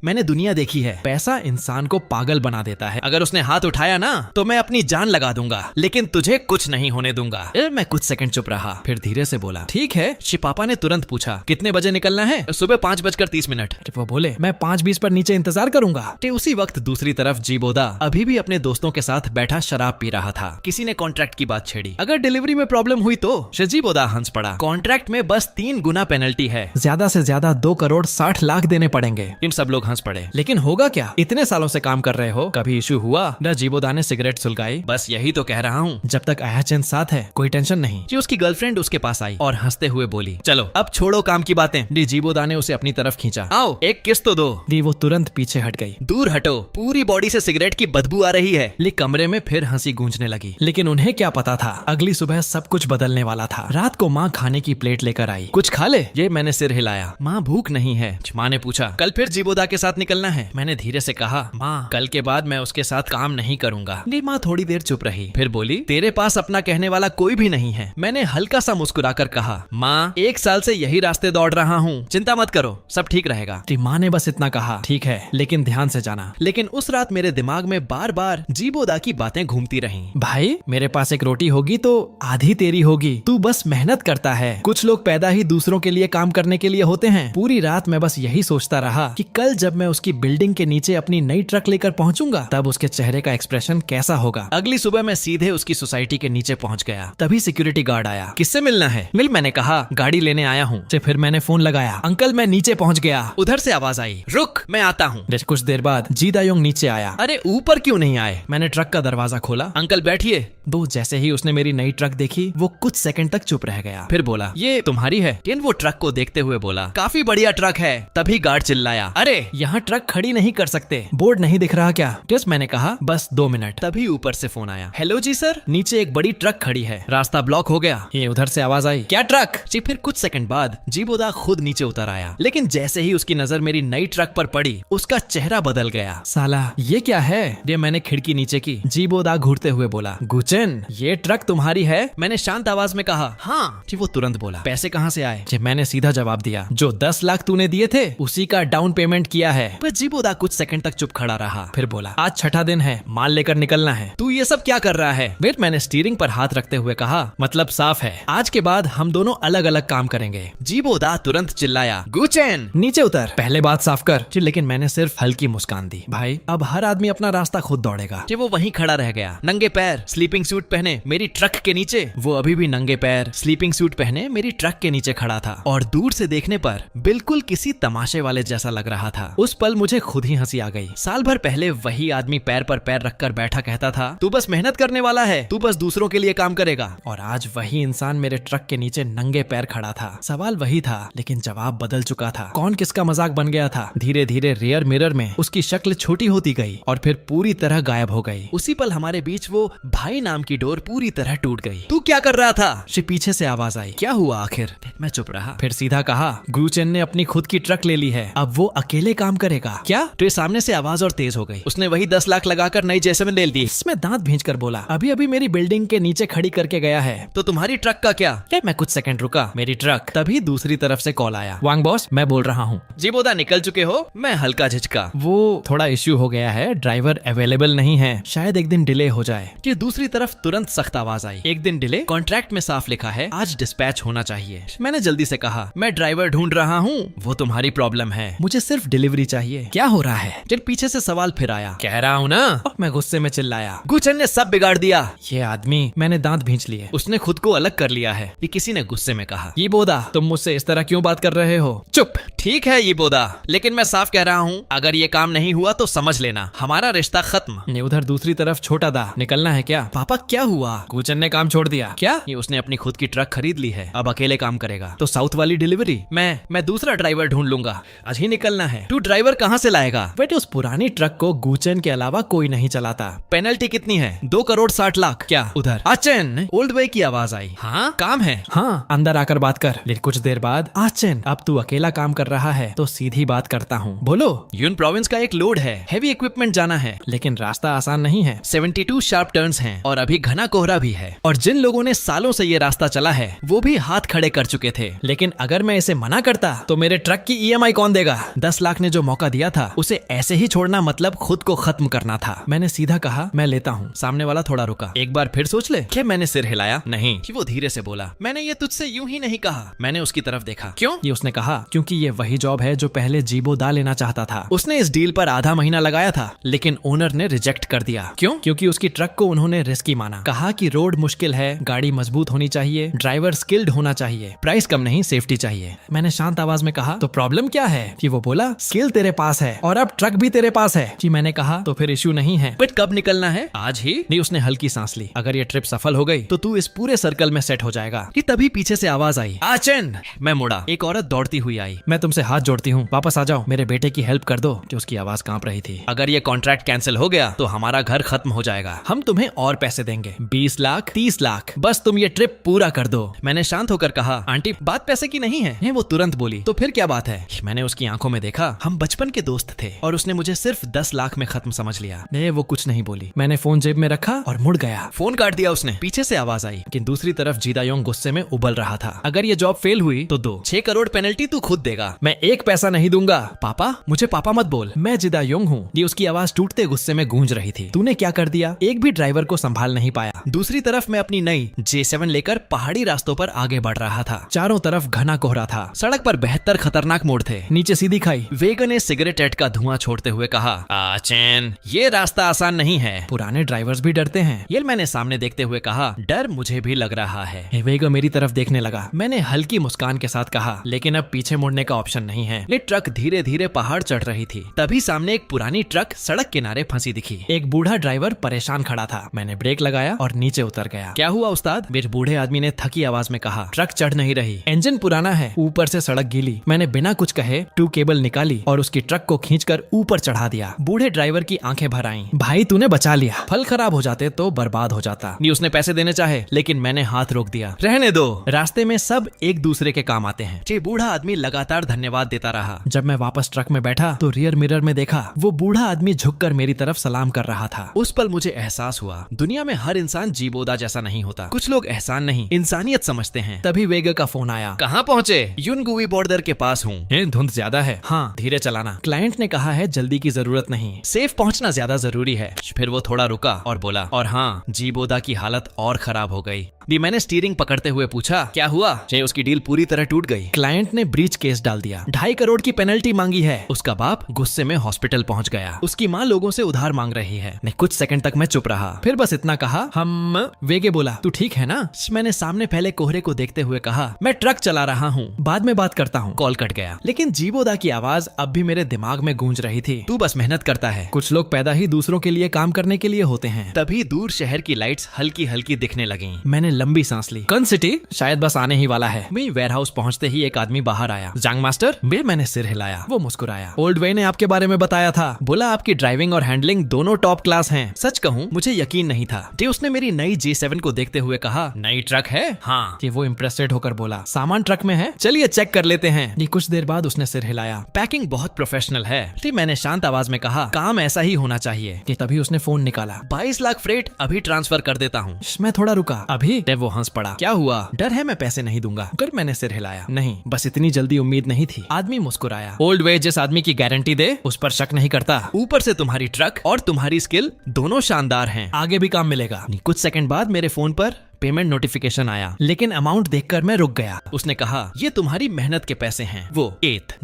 मैंने दुनिया देखी है, पैसा इंसान को पागल बना देता है। अगर उसने हाथ उठाया ना तो मैं अपनी जान लगा दूंगा, लेकिन तुझे कुछ नहीं होने दूंगा। मैं कुछ सेकंड चुप रहा, फिर धीरे से बोला, ठीक है। पापा ने तुरंत पूछा, कितने बजे निकलना है? सुबह 5:30। वो बोले, मैं 5:20 पर नीचे इंतजार करूंगा। उसी वक्त दूसरी तरफ जीबोदा अभी भी अपने दोस्तों के साथ बैठा शराब पी रहा था। किसी ने कॉन्ट्रैक्ट की बात छेड़ी। अगर डिलीवरी में प्रॉब्लम हुई तो जीबोदा हंस पड़ा। कॉन्ट्रैक्ट में बस 3 गुना पेनल्टी है, ज्यादा से ज्यादा 2,60,00,000 देने पड़ेंगे। इन सब लोग हंस पड़े। लेकिन होगा क्या, इतने सालों से काम कर रहे हो, कभी इशू हुआ? न जीबोदा ने सिगरेट सुलगाई। बस यही तो कह रहा हूँ, जब तक आयाचंद साथ है कोई टेंशन नहीं। उसकी गर्लफ्रेंड उसके पास आई और हंसते हुए बोली, चलो अब छोड़ो काम की बातें। जीबोदा ने उसे अपनी तरफ खींचा, आओ एक किस तो दो। वो तुरंत पीछे हट गई। दूर हटो, पूरी बॉडी से सिगरेट की बदबू आ रही है। कमरे में फिर हंसी गूंजने लगी। लेकिन उन्हें क्या पता था, अगली सुबह सब कुछ बदलने वाला था। रात को माँ खाने की प्लेट लेकर आई। कुछ खा ले। ये मैंने सिर हिलाया। माँ भूख नहीं है। माँ ने पूछा, कल फिर जीबोदा के साथ निकलना है? मैंने धीरे से कहा, माँ कल के बाद मैं उसके साथ काम नहीं करूंगा। माँ थोड़ी देर चुप रही, फिर बोली, तेरे पास अपना कहने वाला कोई भी नहीं है। मैंने हल्का सा मुस्कुराकर कहा, माँ 1 साल से यही रास्ते दौड़ रहा हूँ, चिंता मत करो, सब ठीक रहेगा। माँ ने बस इतना कहा, ठीक है, लेकिन ध्यान से जाना। लेकिन उस रात मेरे दिमाग में बार बार जीबोदा की बातें घूमती रहीं। भाई मेरे पास एक रोटी होगी तो आधी तेरी होगी, तू बस मेहनत करता है। कुछ लोग पैदा ही दूसरों के लिए काम करने के लिए होते हैं। पूरी रात मैं बस यही सोचता रहा कि कल जब मैं उसकी बिल्डिंग के नीचे अपनी नई ट्रक लेकर पहुंचूंगा तब उसके चेहरे का एक्सप्रेशन कैसा होगा। अगली सुबह मैं सीधे उसकी सोसाइटी के नीचे पहुंच गया। तभी सिक्योरिटी गार्ड आया। किससे मिलना है? मैंने कहा, गाड़ी लेने आया हूँ। फिर मैंने फोन लगाया, अंकल मैं नीचे पहुंच गया। उधर से आवाज आई, रुक मैं आता हूँ। कुछ देर बाद जी दायोंग नीचे आया। अरे ऊपर क्यों नहीं आए? मैंने ट्रक का दरवाजा खोला। अंकल बैठिए। जैसे ही उसने मेरी नई ट्रक देखी वो कुछ सेकंड तक चुप रह गया, फिर बोला, ये तुम्हारी है? वो ट्रक को देखते हुए बोला, काफी बढ़िया ट्रक है। तभी गार्ड चिल्लाया, अरे यहाँ ट्रक खड़ी नहीं कर सकते, बोर्ड नहीं दिख रहा क्या? मैंने कहा, बस 2 मिनट। तभी ऊपर से फोन आया, हेलो जी सर, नीचे एक बड़ी ट्रक खड़ी है, रास्ता ब्लॉक हो गया। ये उधर से आवाज आई, क्या ट्रक? फिर कुछ सेकंड बाद जीबोदा खुद नीचे उतर आया। लेकिन जैसे ही उसकी नजर मेरी नई ट्रक पर पड़ी उसका चेहरा बदल गया। साला ये क्या है? ये मैंने खिड़की नीचे की। जीबोदा घूरते हुए बोला, गुचन ये ट्रक तुम्हारी है? मैंने शांत आवाज में कहा, हाँ। वो तुरंत बोला, पैसे कहाँ से आए? मैंने सीधा जवाब दिया, जो 10 लाख तूने दिए थे उसी का डाउन पेमेंट किया है। जीबोदा कुछ सेकंड तक चुप खड़ा रहा, फिर बोला, आज छठा दिन है, माल लेकर निकलना है। तू ये सब क्या कर रहा है? मैंने स्टीयरिंग पर हाथ रखते हुए कहा, मतलब साफ है, आज के बाद हम दोनों अलग अलग काम करेंगे। जीबोदा तुरंत चिल्लाया, गुचेन नीचे उतर, पहले बात साफ कर। लेकिन मैंने सिर्फ हल्की मुस्कान दी। भाई अब हर आदमी अपना रास्ता खुद दौड़ेगा। वो वहीं खड़ा रह गया, नंगे पैर स्लीपिंग सूट पहने मेरी ट्रक के नीचे। वो अभी भी नंगे पैर स्लीपिंग सूट पहने मेरी ट्रक के नीचे खड़ा था और दूर से देखने पर बिल्कुल किसी तमाशे वाले जैसा लग रहा था। उस पल मुझे खुद ही हंसी आ गई। साल भर पहले वही आदमी पैर पर पैर रखकर बैठा कहता था, तू बस मेहनत करने वाला है, तू बस दूसरों के लिए काम करेगा। और आज वही इंसान मेरे ट्रक के नीचे नंगे पैर खड़ा था। सवाल वही था लेकिन जवाब बदल चुका था। कौन किसका मजाक बन गया था। धीरे धीरे रियर मिरर में उसकी शक्ल छोटी होती गई और फिर पूरी तरह गायब हो गई। उसी पल हमारे बीच वो भाई नाम की डोर पूरी तरह टूट गई। तू क्या कर रहा था? पीछे से आवाज आई, क्या हुआ आखिर? मैं चुप रहा, फिर सीधा कहा, गुचेन ने अपनी खुद की ट्रक ले ली है, अब वो अकेले काम करेगा। क्या? सामने से आवाज और तेज हो गई, उसने वही 10 लाख लगाकर नई जैसमिन ले ली। इसमें दांत भींच कर बोला, अभी अभी मेरी बिल्डिंग के नीचे खड़ी करके गया है। तो तुम्हारी ट्रक का क्या? मैं कुछ सेकंड रुका, मेरी ट्रक। तभी दूसरी तरफ से कॉल आया, वांग बॉस मैं बोल रहा हूँ। जीबोदा निकल चुके हो? मैं हल्का झिझका, वो थोड़ा इश्यू हो गया है, ड्राइवर अवेलेबल नहीं है, शायद एक दिन डिले हो जाए। दूसरी तरफ तुरंत सख्त आवाज आई, एक दिन डिले? कॉन्ट्रैक्ट में साफ लिखा है आज डिस्पैच होना चाहिए। मैंने जल्दी से कहा, मैं ड्राइवर ढूंढ रहा हूँ, वो तुम्हारी प्रॉब्लम है, मुझे सिर्फ डिलीवरी चाहिए। क्या हो रहा है? पीछे से सवाल फिर आया, कह रहा हूँ ना। मैं गुस्से में चिल्लाया, गुचेन ने सब बिगाड़ दिया। ये आदमी, मैंने दांत भींच लिए, उसने खुद को अलग कर लिया है। ये किसी ने गुस्से में कहा, ये बोदा तुम मुझसे इस तरह क्यों बात कर रहे हो? चुप। ठीक है ये बोदा, लेकिन मैं साफ कह रहा हूँ, अगर ये काम नहीं हुआ तो समझ लेना हमारा रिश्ता खत्म। उधर दूसरी तरफ छोटा दा, निकलना है क्या? पापा क्या हुआ? गुचेन ने काम छोड़ दिया। क्या? ये उसने अपनी खुद की ट्रक खरीद ली है, अब अकेले काम करेगा। तो साउथ वाली डिलीवरी मैं दूसरा ड्राइवर ढूंढ लूंगा, आज ही निकलना है। तू ड्राइवर कहाँ से लाएगा? बेटे उस पुरानी ट्रक को गुचेन के अलावा कोई नहीं चलाता। पेनल्टी कितनी है? 2,60,00,000। क्या? उधर आचेन, ओल्ड बॉय की आवाज आई। हाँ काम है। हाँ अंदर आकर बात कर। लेकिन कुछ देर बाद, आचेन अब तू अकेला काम कर रहा है तो सीधी बात करता हूँ, बोलो। यून प्रोविंस का एक लोड है, हेवी इक्विपमेंट जाना है, लेकिन रास्ता आसान नहीं है। 72 शार्प टर्न्स हैं और अभी घना कोहरा भी है। और जिन लोगों ने सालों से ये रास्ता चला है वो भी हाथ खड़े कर चुके थे। थे, लेकिन अगर मैं इसे मना करता तो मेरे ट्रक की ईएमआई कौन देगा? 10 लाख ने जो मौका दिया था उसे ऐसे ही छोड़ना मतलब खुद को खत्म करना था। मैंने सीधा कहा मैं लेता हूँ। सामने वाला थोड़ा रुका। एक बार फिर सोच ले। क्या मैंने सिर हिलाया? नहीं। कि वो धीरे से बोला मैंने ये तुझसे यूं ही नहीं कहा। मैंने उसकी तरफ देखा। क्यों? ये उसने कहा क्योंकि ये वही जॉब है जो पहले जीबो दा लेना चाहता था। उसने इस डील पर आधा महीना लगाया था, लेकिन ओनर ने रिजेक्ट कर दिया। क्यों? क्योंकि उसकी ट्रक को उन्होंने रिस्की माना। कहा कि रोड मुश्किल है, गाड़ी मजबूत होनी चाहिए, ड्राइवर स्किल्ड होना चाहिए, प्राइस कम नहीं सेफ्टी चाहिए। मैंने शांत आवाज में कहा तो प्रॉब्लम क्या है? कि वो बोला स्किल तेरे पास है और अब ट्रक भी तेरे पास है। कि मैंने कहा तो फिर इश्यू नहीं है, बट कब निकलना है? आज ही? नहीं। उसने हल्की सांस ली। अगर ये ट्रिप सफल हो गई तो तू इस पूरे सर्कल में सेट हो जाएगा। कि तभी पीछे से आवाज आई आचन। मैं मुड़ा। एक औरत दौड़ती हुई आई। मैं तुमसे हाथ जोड़ती हूँ, वापस आ जाओ, मेरे बेटे की हेल्प कर दो। कि उसकी आवाज कांप रही थी। अगर ये कॉन्ट्रैक्ट कैंसिल हो गया तो हमारा घर खत्म हो जाएगा। हम तुम्हें और पैसे देंगे, 20 लाख 30 लाख, बस तुम ये ट्रिप पूरा कर दो। मैंने शांत होकर कहा आंटी बात पैसे की नहीं है। वो तुरंत बोली तो फिर क्या बात है? मैंने उसकी आंखों में देखा। हम बचपन के दोस्त थे और उसने मुझे सिर्फ 10 लाख में खत्म समझ लिया। नहीं, वो कुछ नहीं बोली। मैंने फोन जेब में रखा और मुड़ गया। फोन काट दिया उसने। पीछे से आवाज आई कि दूसरी तरफ जीदायोंग गुस्से में उबल रहा था। अगर ये जॉब फेल हुई तो दो 6 करोड़ पेनल्टी तू खुद देगा, मैं एक पैसा नहीं दूंगा। पापा? मुझे पापा मत बोल, मैं जीदायोंग हूँ। ये उसकी आवाज टूटते गुस्से में गूंज रही थी। तूने क्या कर दिया? एक भी ड्राइवर को संभाल नहीं पाया। दूसरी तरफ मैं अपनी नई J7 लेकर पहाड़ी रास्तों पर आगे बढ़ रहा था। चारों तरफ घना कोहरा था। सड़क पर 72 खतरनाक मोड़ थे। नीचे सीधी खाई। वेगन ने सिगरेट का धुआं छोड़ते हुए कहा आचन ये रास्ता आसान नहीं है, पुराने ड्राइवर्स भी डरते हैं। ये मैंने सामने देखते हुए कहा डर मुझे भी लग रहा है। वेगो मेरी तरफ देखने लगा। मैंने हल्की मुस्कान के साथ कहा लेकिन अब पीछे मुड़ने का ऑप्शन नहीं है। ये ट्रक धीरे धीरे पहाड़ चढ़ रही थी। तभी सामने एक पुरानी ट्रक सड़क किनारे फंसी दिखी। एक बूढ़ा ड्राइवर परेशान खड़ा था। मैंने ब्रेक लगाया और नीचे उतर गया। क्या हुआ उस्ताद? मेरे बूढ़े आदमी ने थकी आवाज में कहा ट्रक चढ़ नहीं रही, इंजन पुराना है, ऊपर से सड़क गीली। मैंने बिना कुछ कहे 2 केबल निकाली और उसकी ट्रक को खींचकर ऊपर चढ़ा दिया। बूढ़े ड्राइवर की आंखें भर आईं। भाई तूने बचा लिया, फल खराब हो जाते तो बर्बाद हो जाता। नहीं, उसने पैसे देने चाहे लेकिन मैंने हाथ रोक दिया। रहने दो, रास्ते में सब एक दूसरे के काम आते हैं। ये बूढ़ा आदमी लगातार धन्यवाद देता रहा। जब मैं वापस ट्रक में बैठा तो रियर मिरर में देखा वो बूढ़ा आदमी झुककर मेरी तरफ सलाम कर रहा था। उस पल मुझे एहसास हुआ दुनिया में हर इंसान जीबोदा जैसा नहीं होता। कुछ लोग एहसान नहीं इंसानियत समझते हैं। तभी वेगा का फोन आया। कहाँ पहुँचे? यूनगुवी बॉर्डर के पास हूँ। धुंध ज्यादा है। हाँ धीरे चलाना। क्लाइंट ने कहा है जल्दी की जरूरत नहीं, सेफ पहुँचना ज्यादा जरूरी है। फिर वो थोड़ा रुका और बोला और हाँ जीबोदा की हालत और खराब हो गई। मैंने स्टीयरिंग पकड़ते हुए पूछा क्या हुआ? उसकी डील पूरी तरह टूट गई। क्लाइंट ने ब्रीच केस डाल दिया, 2.5 करोड़ की पेनल्टी मांगी है। उसका बाप गुस्से में हॉस्पिटल पहुंच गया। उसकी माँ लोगों से उधार मांग रही है। कुछ सेकंड तक मैं चुप रहा, फिर बस इतना कहा हम। वेगे बोला तू ठीक है ना? मैंने सामने फैले कोहरे को देखते हुए कहा मैं ट्रक चला रहा हूँ, बाद में बात करता हूँ। कॉल कट गया, लेकिन जीबोदा की आवाज अब भी मेरे दिमाग में गूंज रही थी। तू बस मेहनत करता है, कुछ लोग पैदा ही दूसरों के लिए काम करने के लिए होते हैं। तभी दूर शहर की लाइट्स हल्की हल्की दिखने लगी। मैंने लंबी सांस ली। कौन सिटी? शायद बस आने ही वाला है। मैं वेयरहाउस पहुंचते ही एक आदमी बाहर आया। जांग मास्टर? मैंने सिर हिलाया। वो मुस्कुराया। ओल्ड वे ने आपके बारे में बताया था, बोला आपकी ड्राइविंग और हैंडलिंग दोनों टॉप क्लास हैं। सच कहूँ मुझे यकीन नहीं था। उसने मेरी नई J7 को देखते हुए कहा नई ट्रक है? हाँ। वो इम्प्रेस्ड होकर बोला सामान ट्रक में है, चलिए चेक कर लेते हैं। कुछ देर बाद उसने सिर हिलाया। पैकिंग बहुत प्रोफेशनल है। मैंने शांत आवाज में कहा काम ऐसा ही होना चाहिए। तभी उसने फोन निकाला। 22 लाख फ्रेट अभी ट्रांसफर कर देता हूँ। मैं थोड़ा रुका। अभी? वो हंस पड़ा। क्या हुआ? डर है मैं पैसे नहीं दूंगा। कर मैंने सिर हिलाया। नहीं, बस इतनी जल्दी उम्मीद नहीं थी। आदमी मुस्कुराया। ओल्ड वे जिस आदमी की गारंटी दे उस पर शक नहीं करता। ऊपर से तुम्हारी ट्रक और तुम्हारी स्किल दोनों शानदार हैं। आगे भी काम मिलेगा। कुछ सेकंड बाद मेरे फोन पर पेमेंट नोटिफिकेशन आया, लेकिन अमाउंट देखकर मैं रुक गया। उसने कहा ये तुम्हारी मेहनत के पैसे हैं। वो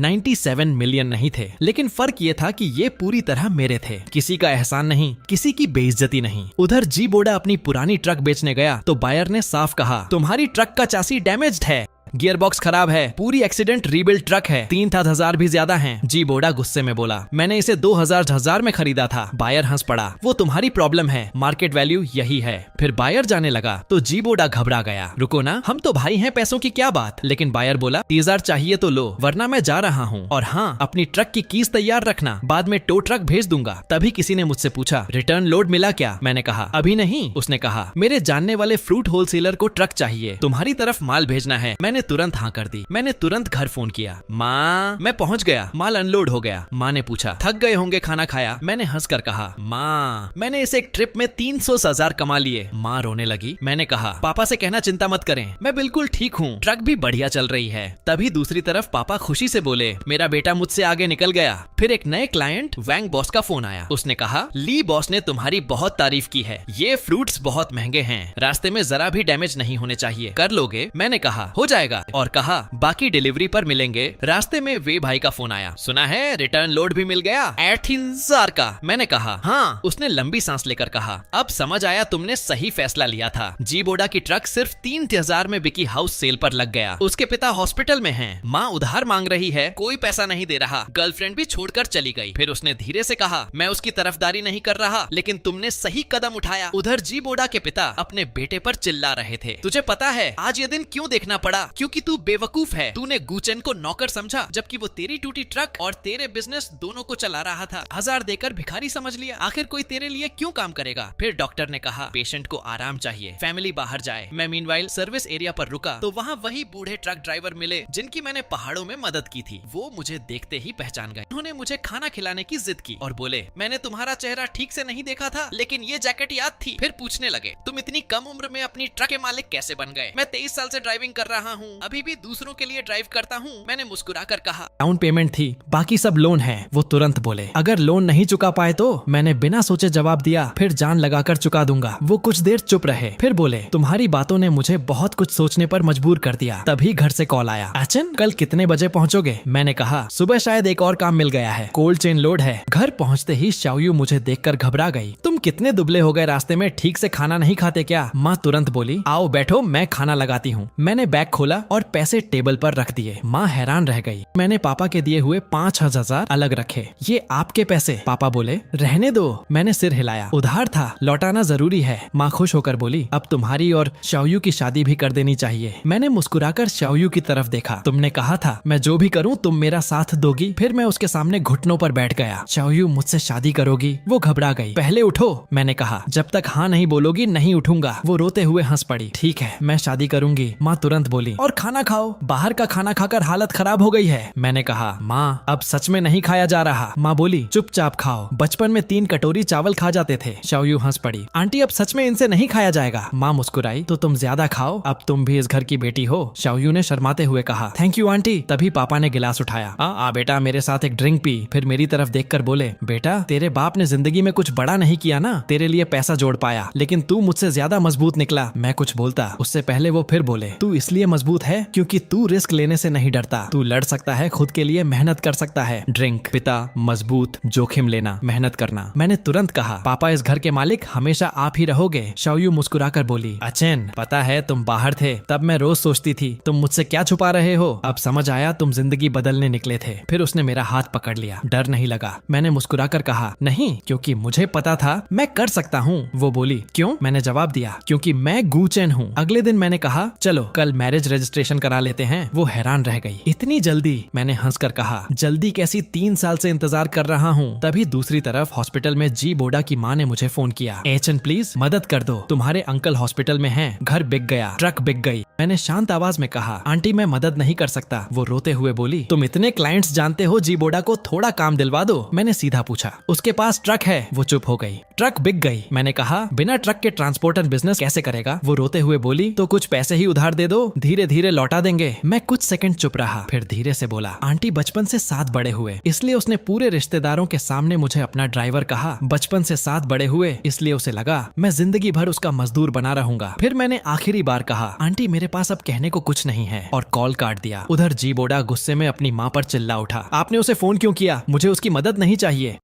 97 मिलियन नहीं थे, लेकिन फर्क ये था कि ये पूरी तरह मेरे थे। किसी का एहसान नहीं, किसी की बेइज्जती नहीं। उधर जीबोदा अपनी पुरानी ट्रक बेचने गया तो बायर ने साफ कहा तुम्हारी ट्रक का चासी डैमेज्ड है, गियर बॉक्स खराब है, पूरी एक्सीडेंट रीबिल्ड ट्रक है, 3,000 भी ज्यादा हैं। जीबोदा गुस्से में बोला मैंने इसे 2,000 में खरीदा था। बायर हंस पड़ा। वो तुम्हारी प्रॉब्लम है, मार्केट वैल्यू यही है। फिर बायर जाने लगा तो जीबोदा घबरा गया। रुको ना, हम तो भाई हैं, पैसों की क्या बात। लेकिन बायर बोला 30,000 चाहिए तो लो, वरना मैं जा रहा हूँ। और हाँ, अपनी ट्रक की कीज तैयार रखना, बाद में टो ट्रक भेज दूंगा। तभी किसी ने मुझसे पूछा रिटर्न लोड मिला क्या? मैंने कहा अभी नहीं। उसने कहा मेरे जानने वाले फ्रूट होलसेलर को ट्रक चाहिए, तुम्हारी तरफ माल भेजना है। मैंने तुरंत हाँ कर दी। मैंने तुरंत घर फोन किया, माँ मैं पहुंच गया, माल अनलोड हो गया। माँ ने पूछा थक गए होंगे, खाना खाया? मैंने हंसकर कहा, माँ मैंने इस एक ट्रिप में 300,000 कमा लिए। माँ रोने लगी। मैंने कहा पापा से कहना चिंता मत करें, मैं बिल्कुल ठीक हूँ, ट्रक भी बढ़िया चल रही है। तभी दूसरी तरफ पापा खुशी से बोले, मेरा बेटा मुझसे आगे निकल गया। फिर एक नए क्लाइंट वैंग बॉस का फोन आया। उसने कहा, ली बॉस ने तुम्हारी बहुत तारीफ की है, ये फ्रूट्स बहुत महंगे हैं, रास्ते में जरा भी डैमेज नहीं होने चाहिए, कर लोगे? मैंने कहा हो जाएगा, और कहा बाकी डिलीवरी पर मिलेंगे। रास्ते में वे भाई का फोन आया, सुना है रिटर्न लोड भी मिल गया 8,000 का। मैंने कहा हाँ। उसने लंबी सांस लेकर कहा, अब समझ आया तुमने सही फैसला लिया था। जी बोडा की ट्रक सिर्फ 3,000 में बिकी हाउस सेल पर लग गया। उसके पिता हॉस्पिटल में हैं, माँ उधार मांग रही है, कोई पैसा नहीं दे रहा, गर्लफ्रेंड भी छोड़कर चली गई। फिर उसने धीरे से कहा, मैं उसकी तरफदारी नहीं कर रहा, लेकिन तुमने सही कदम उठाया। उधर जी बोडा के पिता अपने बेटे पर चिल्ला रहे थे, तुझे पता है आज ये दिन क्यों देखना पड़ा? क्योंकि तू बेवकूफ है। तूने गुचेन को नौकर समझा, जबकि वो तेरी टूटी ट्रक और तेरे बिजनेस दोनों को चला रहा था। 1000 देकर भिखारी समझ लिया। आखिर कोई तेरे लिए क्यों काम करेगा? फिर डॉक्टर ने कहा, पेशेंट को आराम चाहिए, फैमिली बाहर जाए। मैं मीनवाइल सर्विस एरिया पर रुका तो वहाँ वही बूढ़े ट्रक ड्राइवर मिले जिनकी मैंने पहाड़ों में मदद की थी। वो मुझे देखते ही पहचान गए। उन्होंने मुझे खाना खिलाने की जिद की और बोले, मैंने तुम्हारा चेहरा ठीक से नहीं देखा था, लेकिन ये जैकेट याद थी। फिर पूछने लगे, तुम इतनी कम उम्र में अपनी ट्रक के मालिक कैसे बन गए? मैं 23 साल से ड्राइविंग कर रहा हूँ, अभी भी दूसरों के लिए ड्राइव करता हूँ। मैंने मुस्कुराकर कहा, डाउन पेमेंट थी, बाकी सब लोन है। वो तुरंत बोले, अगर लोन नहीं चुका पाए तो? मैंने बिना सोचे जवाब दिया, फिर जान लगाकर चुका दूंगा। वो कुछ देर चुप रहे, फिर बोले, तुम्हारी बातों ने मुझे बहुत कुछ सोचने पर मजबूर कर दिया। तभी घर से कॉल आया, अचन कल कितने बजे पहुंचोगे? मैंने कहा, सुबह शायद एक और काम मिल गया है, कोल्ड चेन लोड है। घर पहुंचते ही शाओयू मुझे देखकर घबरा गई। तुम कितने दुबले हो गए, रास्ते में ठीक से खाना नहीं खाते क्या? माँ तुरंत बोली, आओ बैठो, मैं खाना लगाती हूँ। मैंने बैग खोला और पैसे टेबल पर रख दिए। माँ हैरान रह गई। मैंने पापा के दिए हुए 5,000 अलग रखे। ये आपके पैसे? पापा बोले, रहने दो। मैंने सिर हिलाया, उधार था, लौटाना जरूरी है। माँ खुश होकर बोली, अब तुम्हारी और शाओयू की शादी भी कर देनी चाहिए। मैंने मुस्कुराकर शाओयू की तरफ देखा। तुमने कहा था मैं जो भी करूँ तुम मेरा साथ दोगी। फिर मैं उसके सामने घुटनों पर बैठ गया। शाओयू मुझसे शादी करोगी? वो घबरा गई। पहले उठो, मैंने कहा। जब तक हाँ नहीं बोलोगी नहीं उठूंगा। वो रोते हुए हंस पड़ी। ठीक है मैं शादी करूंगी। माँ तुरंत बोली, और खाना खाओ, बाहर का खाना खाकर हालत खराब हो गई है। मैंने कहा, माँ अब सच में नहीं खाया जा रहा। माँ बोली, चुपचाप खाओ, बचपन में 3 कटोरी चावल खा जाते थे। शाओयू हंस पड़ी। आंटी अब सच में इनसे नहीं खाया जाएगा। माँ मुस्कुराई, तो तुम ज्यादा खाओ, अब तुम भी इस घर की बेटी हो। शाओयू ने शर्माते हुए कहा, थैंक यू आंटी। तभी पापा ने गिलास उठाया। आ बेटा मेरे साथ एक ड्रिंक पी। फिर मेरी तरफ देखकर बोले, बेटा तेरे बाप ने जिंदगी में कुछ बड़ा नहीं किया ना, तेरे लिए पैसा जोड़ पाया, लेकिन तू मुझसे ज्यादा मजबूत निकला। मैं कुछ बोलता उससे पहले वो फिर बोले, तू इसलिए मजबूत है क्योंकि तू रिस्क लेने से नहीं डरता, तू लड़ सकता है, खुद के लिए मेहनत कर सकता है। ड्रिंक, पिता, मजबूत, जोखिम लेना, मेहनत करना। मैंने तुरंत कहा, पापा इस घर के मालिक हमेशा आप ही रहोगे। शाओयू मुस्कुराकर बोली, अचेन पता है तुम बाहर थे तब मैं रोज सोचती थी तुम मुझसे क्या छुपा रहे हो। अब समझ आया तुम जिंदगी बदलने निकले थे। फिर उसने मेरा हाथ पकड़ लिया। डर नहीं लगा? मैंने मुस्कुराकर कहा, नहीं, क्योंकि मुझे पता था मैं कर सकता हूँ। वो बोली, क्यों? मैंने जवाब दिया, क्योंकि मैं गुचेन हूँ। अगले दिन मैंने कहा, चलो कल मैरिज रजिस्ट्रेशन करा लेते हैं। वो हैरान रह गई, इतनी जल्दी? मैंने हंसकर कहा, जल्दी कैसी, 3 साल से इंतजार कर रहा हूँ। तभी दूसरी तरफ हॉस्पिटल में जी बोडा की माँ ने मुझे फोन किया, एचन प्लीज मदद कर दो, तुम्हारे अंकल हॉस्पिटल में हैं, घर बिक गया, ट्रक बिक गई। मैंने शांत आवाज में कहा, आंटी मैं मदद नहीं कर सकता। वो रोते हुए बोली, तुम इतने क्लाइंट्स जानते हो, जी बोडा को थोड़ा काम दिलवा दो। मैंने सीधा पूछा, उसके पास ट्रक है? वो चुप हो गई। ट्रक बिक गई? मैंने कहा, बिना ट्रक के ट्रांसपोर्टर बिजनेस कैसे करेगा? वो रोते हुए बोली, तो कुछ पैसे ही उधार दे दो, धीरे धीरे लौटा देंगे। मैं कुछ सेकंड चुप रहा, फिर धीरे से बोला, आंटी बचपन से साथ बड़े हुए, इसलिए उसने पूरे रिश्तेदारों के सामने मुझे अपना ड्राइवर कहा। बचपन से साथ बड़े हुए, इसलिए उसे लगा मैं जिंदगी भर उसका मजदूर बना रहूंगा। फिर मैंने आखिरी बार कहा, आंटी मेरे पास अब कहने को कुछ नहीं है, और कॉल काट दिया। उधर जी बोडा गुस्से में अपनी माँ पर चिल्ला उठा, आपने उसे फोन क्यों किया? मुझे उसकी मदद नहीं चाहिए।